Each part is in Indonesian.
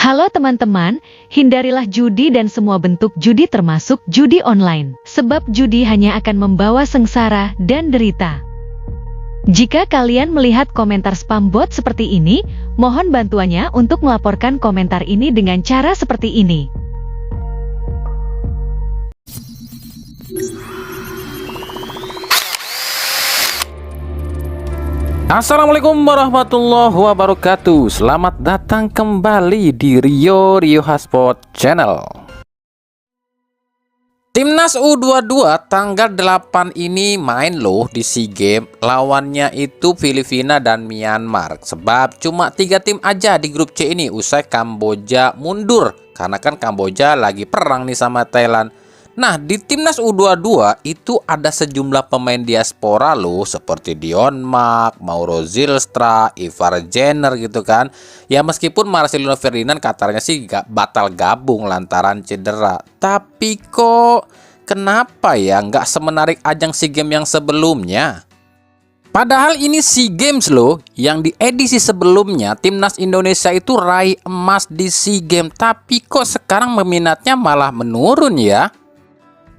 Halo teman-teman, hindarilah judi dan semua bentuk judi termasuk judi online. Sebab judi hanya akan membawa sengsara dan derita. Jika kalian melihat komentar spam bot seperti ini, mohon bantuannya untuk melaporkan komentar ini dengan cara seperti ini. Assalamualaikum warahmatullahi wabarakatuh. Selamat datang kembali di Rio Hotspot Channel. Timnas U22 tanggal 8 ini main loh di SEA Games. Lawannya itu Filipina dan Myanmar. Sebab cuma 3 tim aja di grup C ini usai Kamboja mundur. Karena kan Kamboja lagi perang nih sama Thailand. Nah, di Timnas U22 itu ada sejumlah pemain diaspora loh, seperti Dion Mack, Mauro Zylstra, Ivar Jenner gitu kan. Ya meskipun Marcelino Ferdinand katanya sih gak batal gabung lantaran cedera. Tapi kok kenapa ya nggak semenarik ajang SEA Games yang sebelumnya? Padahal ini SEA Games loh, yang di edisi sebelumnya Timnas Indonesia itu raih emas di SEA Games. Tapi kok sekarang peminatnya malah menurun ya?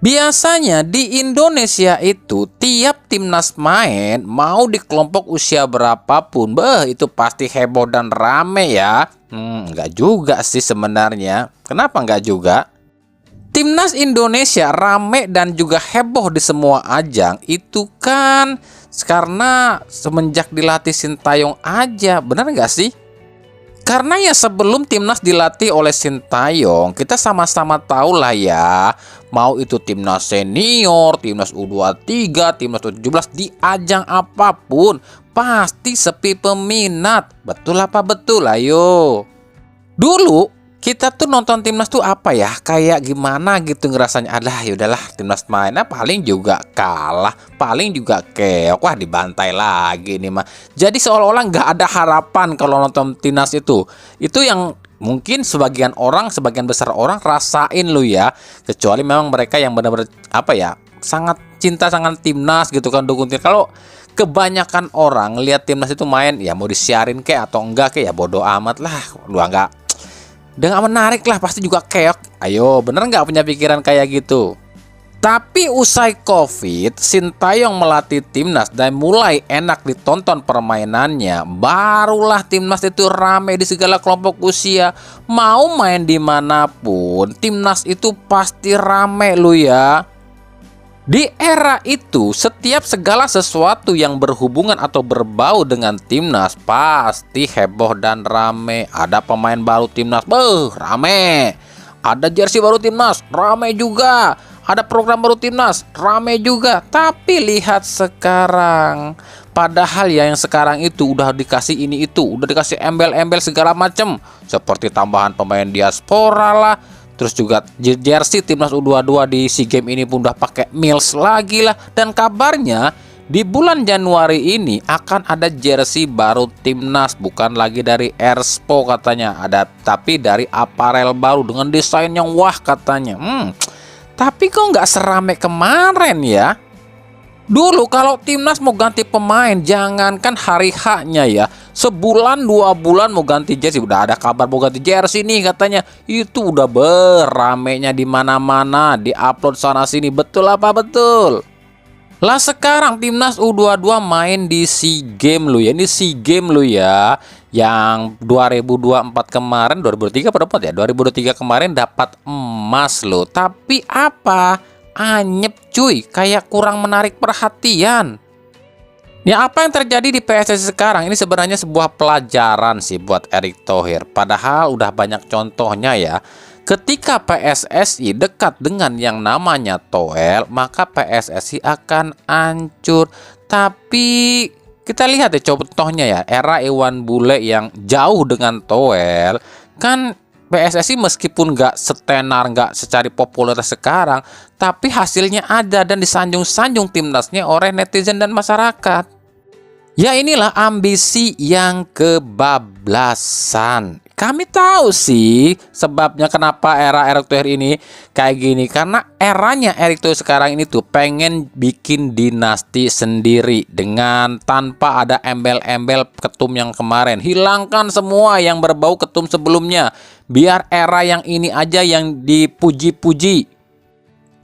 Biasanya di Indonesia itu tiap timnas main mau di kelompok usia berapapun, itu pasti heboh dan rame ya. Enggak juga sih sebenarnya. Kenapa enggak juga? Timnas Indonesia rame dan juga heboh di semua ajang itu kan karena semenjak dilatih Sintayong aja, benar nggak sih? Karena ya sebelum timnas dilatih oleh Sintayong, kita sama-sama tahu lah ya, mau itu timnas senior, timnas U23, timnas U17, di ajang apapun pasti sepi peminat. Betul apa betul? Ayo. Dulu kita tuh nonton timnas tuh apa ya, kayak gimana gitu ngerasanya. Yaudahlah timnas mainnya paling juga kalah, paling juga keok, wah dibantai lagi nih mah. Jadi seolah-olah nggak ada harapan kalau nonton timnas itu yang mungkin sebagian besar orang rasain lo ya. Kecuali memang mereka yang benar-benar apa ya, sangat cinta sangat timnas gitu kan, dukung timnas. Kalau kebanyakan orang lihat timnas itu main ya mau disiarin kek atau enggak kek ya bodo amat lah, udah nggak menarik lah, pasti juga keok. Ayo, bener nggak punya pikiran kayak gitu? Tapi usai Covid, Sintayong melatih timnas dan mulai enak ditonton permainannya, barulah timnas itu rame di segala kelompok usia. Mau main dimanapun, timnas itu pasti rame lu ya. Di era itu, setiap segala sesuatu yang berhubungan atau berbau dengan timnas pasti heboh dan rame. Ada pemain baru timnas, rame. Ada jersey baru timnas, rame juga. Ada program baru timnas, rame juga. Tapi lihat sekarang, padahal ya yang sekarang itu udah dikasih ini itu, udah dikasih embel-embel segala macem, seperti tambahan pemain diaspora lah. Terus juga jersey timnas U22 di SEA Games ini pun udah pakai Mills lagi lah. Dan kabarnya di bulan Januari ini akan ada jersey baru timnas, bukan lagi dari Erspo katanya, tapi dari aparel baru dengan desain yang wah katanya. Tapi kok nggak serame kemarin ya? Dulu kalau timnas mau ganti pemain, jangankan hari H-nya ya, sebulan 2 bulan mau ganti jersey, udah ada kabar mau ganti jersey nih katanya. Itu udah beramenya di mana-mana, diupload sana sini. Betul apa betul? Lah sekarang timnas U22 main di SEA Games lo ya. Ini SEA Games lo ya, yang 2024 kemarin, 2023 pada ya, 2023 kemarin dapat emas lo. Tapi apa? Anyep cuy, kayak kurang menarik perhatian. Ya apa yang terjadi di PSSI sekarang ini sebenarnya sebuah pelajaran sih buat Erick Thohir. Padahal udah banyak contohnya ya. Ketika PSSI dekat dengan yang namanya Thoel, maka PSSI akan hancur. Tapi kita lihat ya contohnya ya, era Iwan Bule yang jauh dengan Thoel, kan PSSI meskipun nggak setenar, nggak secari popularitas sekarang, tapi hasilnya ada dan disanjung-sanjung timnasnya oleh netizen dan masyarakat. Ya inilah ambisi yang kebablasan. Kami tahu sih sebabnya kenapa era Erick Thohir ini kayak gini. Karena eranya Erick Thohir sekarang ini tuh pengen bikin dinasti sendiri dengan tanpa ada embel-embel ketum yang kemarin. Hilangkan semua yang berbau ketum sebelumnya. Biar era yang ini aja yang dipuji-puji.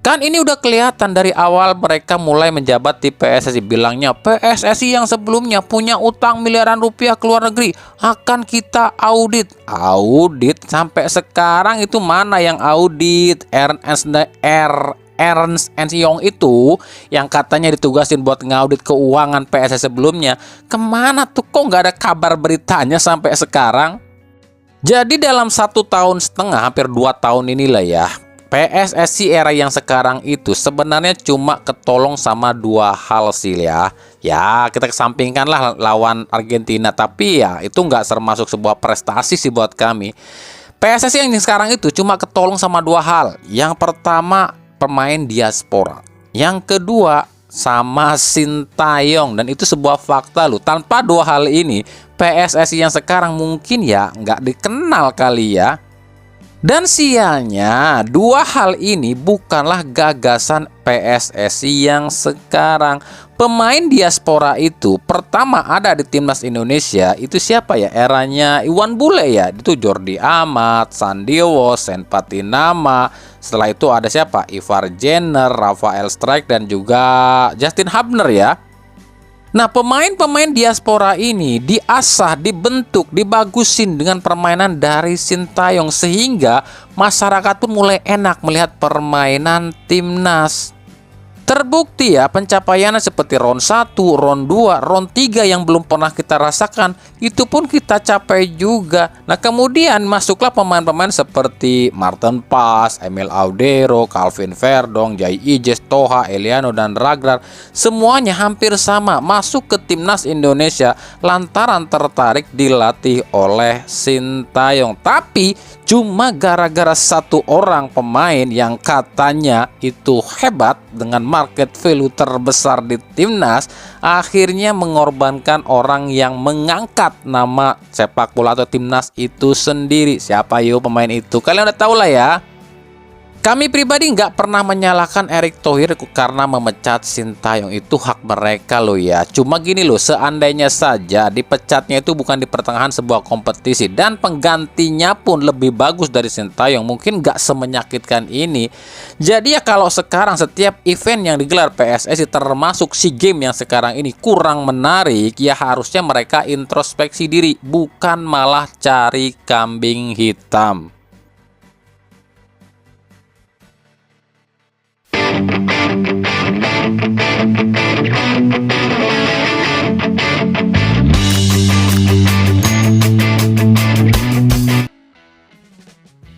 Kan ini udah kelihatan dari awal mereka mulai menjabat di PSSI. Bilangnya PSSI yang sebelumnya punya utang miliaran rupiah ke luar negeri akan kita audit. Audit sampai sekarang itu mana yang audit? Ernst & Young itu yang katanya ditugasin buat ngaudit keuangan PSSI sebelumnya. Kemana tuh, kok nggak ada kabar beritanya sampai sekarang? Jadi dalam 1,5 tahun, hampir 2 tahun inilah ya, PSSI era yang sekarang itu sebenarnya cuma ketolong sama 2 hal sih ya. Ya kita kesampingkanlah lawan Argentina, tapi ya itu nggak termasuk sebuah prestasi sih buat kami. PSSI yang sekarang itu cuma ketolong sama 2 hal. Yang pertama pemain diaspora. Yang kedua sama Sintayong, dan itu sebuah fakta loh. Tanpa 2 hal ini PSSI yang sekarang mungkin ya nggak dikenal kali ya. Dan sialnya 2 hal ini bukanlah gagasan PSSI yang sekarang. Pemain diaspora itu pertama ada di timnas Indonesia itu siapa ya? Eranya Iwan Bule ya. Itu Jordi Amat, Sandewo, Sen Patinama. Setelah itu ada siapa? Ivar Jenner, Rafael Strijk, dan juga Justin Hubner ya. Nah, pemain-pemain diaspora ini diasah, dibentuk, dibagusin dengan permainan dari Sintayong sehingga masyarakat pun mulai enak melihat permainan timnas. Terbukti ya pencapaiannya seperti round 1, round 2, round 3 yang belum pernah kita rasakan, itu pun kita capai juga. Nah kemudian masuklah pemain-pemain seperti Martin Pas, Emil Audero, Calvin Verdong, Jai Ijes, Toha, Eliano, dan Ragnar. Semuanya hampir sama masuk ke timnas Indonesia lantaran tertarik dilatih oleh Sintayong. Tapi cuma gara-gara 1 orang pemain yang katanya itu hebat dengan market value terbesar di timnas, akhirnya mengorbankan orang yang mengangkat nama sepak bola atau timnas itu sendiri. Siapa yuk pemain itu? Kalian udah tahu lah ya. Kami pribadi nggak pernah menyalahkan Erick Thohir karena memecat Sintayong, itu hak mereka loh ya. Cuma gini loh, seandainya saja dipecatnya itu bukan di pertengahan sebuah kompetisi dan penggantinya pun lebih bagus dari Sintayong, mungkin nggak semenyakitkan ini. Jadi ya kalau sekarang setiap event yang digelar PSSI termasuk SEA Games yang sekarang ini kurang menarik, ya harusnya mereka introspeksi diri, bukan malah cari kambing hitam.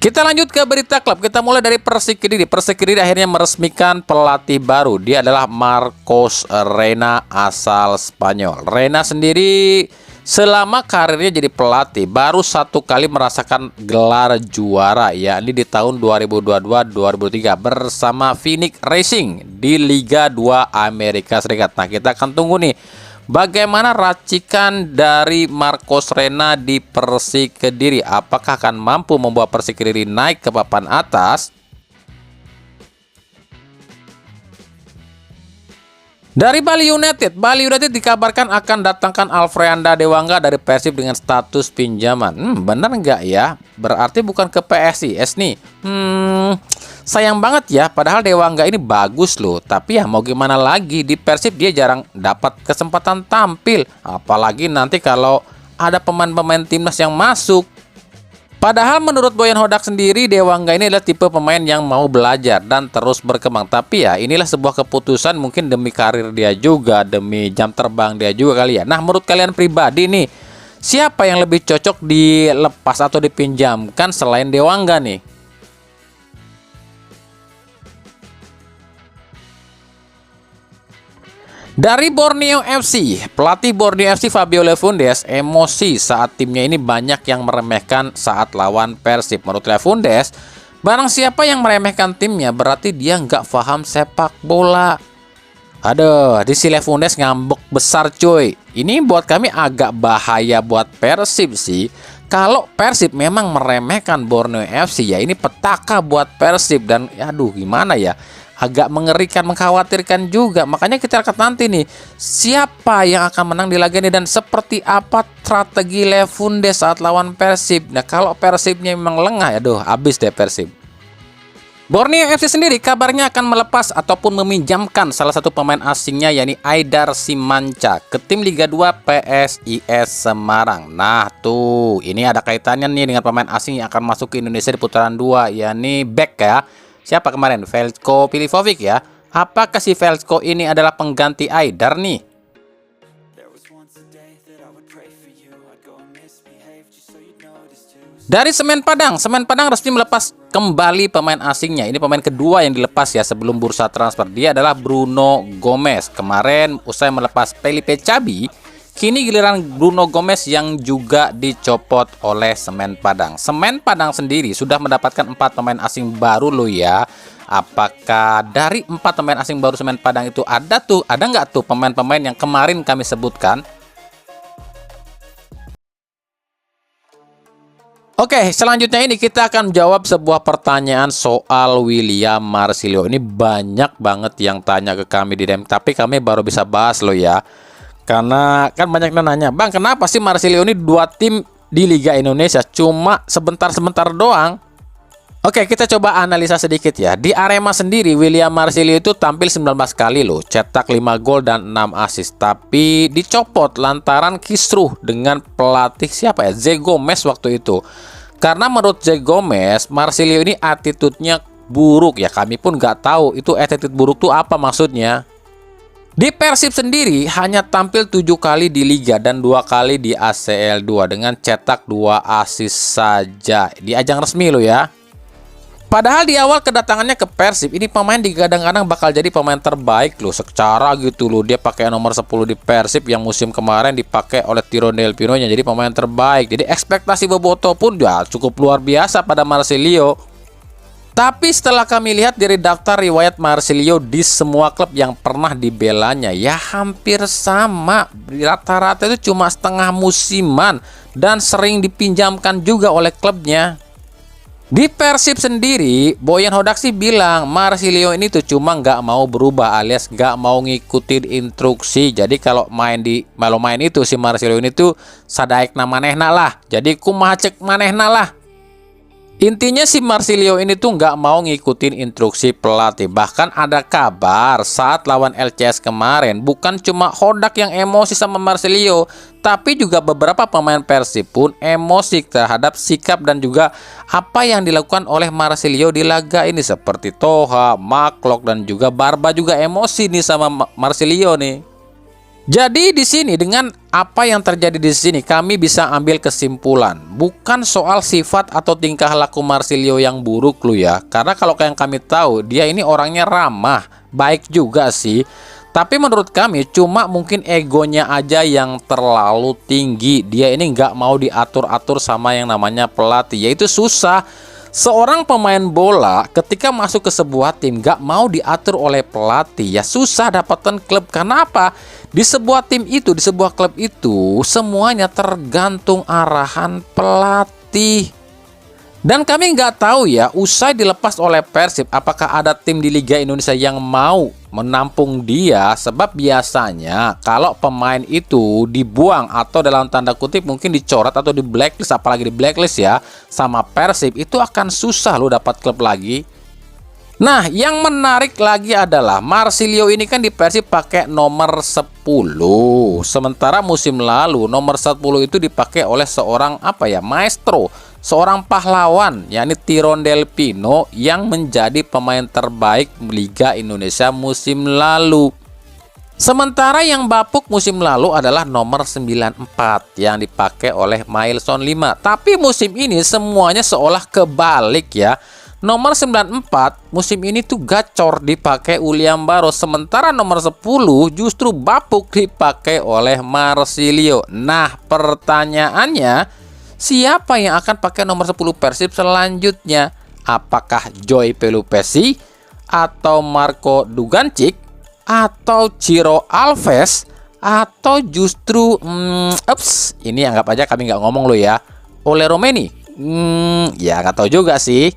Kita lanjut ke berita klub. Kita mulai dari Persik Kediri. Persik Kediri akhirnya meresmikan pelatih baru. Dia adalah Marcos Reina asal Spanyol. Reina sendiri selama karirnya jadi pelatih baru 1 kali merasakan gelar juara, yakni di tahun 2022-2023 bersama Phoenix Racing di Liga 2 Amerika Serikat. Nah kita akan tunggu nih bagaimana racikan dari Marcos Reina di Persik Kediri. Apakah akan mampu membawa Persik Kediri naik ke papan atas? Dari Bali United dikabarkan akan datangkan Alfreanda Dewangga dari Persib dengan status pinjaman. Bener nggak ya? Berarti bukan ke PSIS nih. Sayang banget ya, padahal Dewangga ini bagus loh. Tapi ya mau gimana lagi, di Persib dia jarang dapat kesempatan tampil. Apalagi nanti kalau ada pemain-pemain timnas yang masuk. Padahal menurut Boyan Hodak sendiri, Dewangga ini adalah tipe pemain yang mau belajar dan terus berkembang. Tapi ya inilah sebuah keputusan mungkin demi karir dia juga, demi jam terbang dia juga kali ya. Nah menurut kalian pribadi nih, siapa yang lebih cocok dilepas atau dipinjamkan selain Dewangga nih? Dari Borneo FC, pelatih Borneo FC Fabio Lefundes emosi saat timnya ini banyak yang meremehkan saat lawan Persib. Menurut Lefundes, barang siapa yang meremehkan timnya berarti dia nggak paham sepak bola. Aduh, di si Lefundes ngambek besar cuy. Ini buat kami agak bahaya buat Persib sih. Kalau Persib memang meremehkan Borneo FC, ya ini petaka buat Persib. Dan aduh gimana ya, agak mengerikan, mengkhawatirkan juga. Makanya kita lihat nanti nih, siapa yang akan menang di laga ini dan seperti apa strategi Lefunde saat lawan Persib. Nah kalau Persibnya memang lengah, aduh habis deh Persib. Borneo FC sendiri kabarnya akan melepas ataupun meminjamkan salah satu pemain asingnya, yakni Aidar Simanca, ke tim Liga 2 PSIS Semarang. Nah tuh, ini ada kaitannya nih dengan pemain asing yang akan masuk ke Indonesia di putaran 2, yakni back ya. Siapa kemarin? Veljko Pilivovic ya. Apakah si Veljko ini adalah pengganti Aidar nih? Dari Semen Padang resmi melepas kembali pemain asingnya. Ini pemain kedua yang dilepas ya sebelum bursa transfer. Dia adalah Bruno Gomes. Kemarin usai melepas Felipe Cabi, kini giliran Bruno Gomes yang juga dicopot oleh Semen Padang. Semen Padang sendiri sudah mendapatkan 4 pemain asing baru loh ya. Apakah dari 4 pemain asing baru Semen Padang itu ada nggak tuh pemain-pemain yang kemarin kami sebutkan? Oke, selanjutnya ini kita akan jawab sebuah pertanyaan soal William Marcilio. Ini banyak banget yang tanya ke kami di DM, tapi kami baru bisa bahas loh ya. Karena kan banyak yang nanya, Bang, kenapa sih Marcilio ini 2 tim di Liga Indonesia cuma sebentar-sebentar doang? Oke, kita coba analisa sedikit ya. Di Arema sendiri, William Marcilio itu tampil 19 kali loh, cetak 5 gol dan 6 assist. Tapi dicopot lantaran kisruh dengan pelatih siapa ya? Zé Gomes waktu itu. Karena menurut Zé Gomes, Marcilio ini attitude-nya buruk ya. Kami pun nggak tahu itu attitude buruk tuh apa maksudnya. Di Persib sendiri hanya tampil 7 kali di Liga dan 2 kali di ACL 2 dengan cetak 2 assist saja. Di ajang resmi loh ya. Padahal di awal kedatangannya ke Persib, ini pemain digadang-gadang bakal jadi pemain terbaik loh secara gitu loh. Dia pakai nomor 10 di Persib yang musim kemarin dipakai oleh Tyrone Del Pino yang jadi pemain terbaik. Jadi ekspektasi boboto pun ya cukup luar biasa pada Marcilio. Tapi setelah kami lihat dari daftar riwayat Marcilio di semua klub yang pernah dibelanya, ya hampir sama. Rata-rata itu cuma setengah musiman dan sering dipinjamkan juga oleh klubnya. Di Persib sendiri, Boyan Hodak bilang Marcilio ini tuh cuma nggak mau berubah alias nggak mau ngikutin instruksi. Jadi kalau main itu si Marcilio ini tuh sadaek na manehna lah. Jadi kumaha cek manehna lah. Intinya si Marcilio ini tuh nggak mau ngikutin instruksi pelatih. Bahkan ada kabar saat lawan LCS kemarin, bukan cuma Hodak yang emosi sama Marcilio, tapi juga beberapa pemain Persib pun emosi terhadap sikap dan juga apa yang dilakukan oleh Marcilio di laga ini. Seperti Toha, Maklok, dan juga Barba juga emosi nih sama Marcilio nih. Jadi di sini dengan apa yang terjadi di sini kami bisa ambil kesimpulan bukan soal sifat atau tingkah laku Marcilio yang buruk lu ya. Karena kalau yang kami tahu dia ini orangnya ramah, baik juga sih. Tapi menurut kami cuma mungkin egonya aja yang terlalu tinggi. Dia ini nggak mau diatur-atur sama yang namanya pelatih. Yaitu susah. Seorang pemain bola ketika masuk ke sebuah tim gak mau diatur oleh pelatih, ya susah dapetin klub. Kenapa? Di sebuah tim itu, di sebuah klub itu semuanya tergantung arahan pelatih. Dan kami nggak tahu ya, usai dilepas oleh Persib, apakah ada tim di Liga Indonesia yang mau menampung dia? Sebab biasanya kalau pemain itu dibuang atau dalam tanda kutip mungkin dicoret atau di blacklist, apalagi di blacklist ya sama Persib, itu akan susah lo dapat klub lagi. Nah, yang menarik lagi adalah Marcilio ini kan di Persib pakai nomor 10. Sementara musim lalu nomor 10 itu dipakai oleh seorang maestro, seorang pahlawan, yakni Tyrone Del Pino yang menjadi pemain terbaik Liga Indonesia musim lalu. Sementara yang bapuk musim lalu adalah nomor 94 yang dipakai oleh Mailson 5. Tapi musim ini semuanya seolah kebalik ya. Nomor 94 musim ini tuh gacor dipakai William Barros, sementara nomor 10 justru bapuk dipakai oleh Marcilio. Nah, pertanyaannya, siapa yang akan pakai nomor 10 Persib selanjutnya? Apakah Joy Pelupesi atau Marco Dugancic atau Ciro Alves atau justru ini anggap aja kami nggak ngomong lo ya, oleh Romeni? Ya nggak tahu juga sih.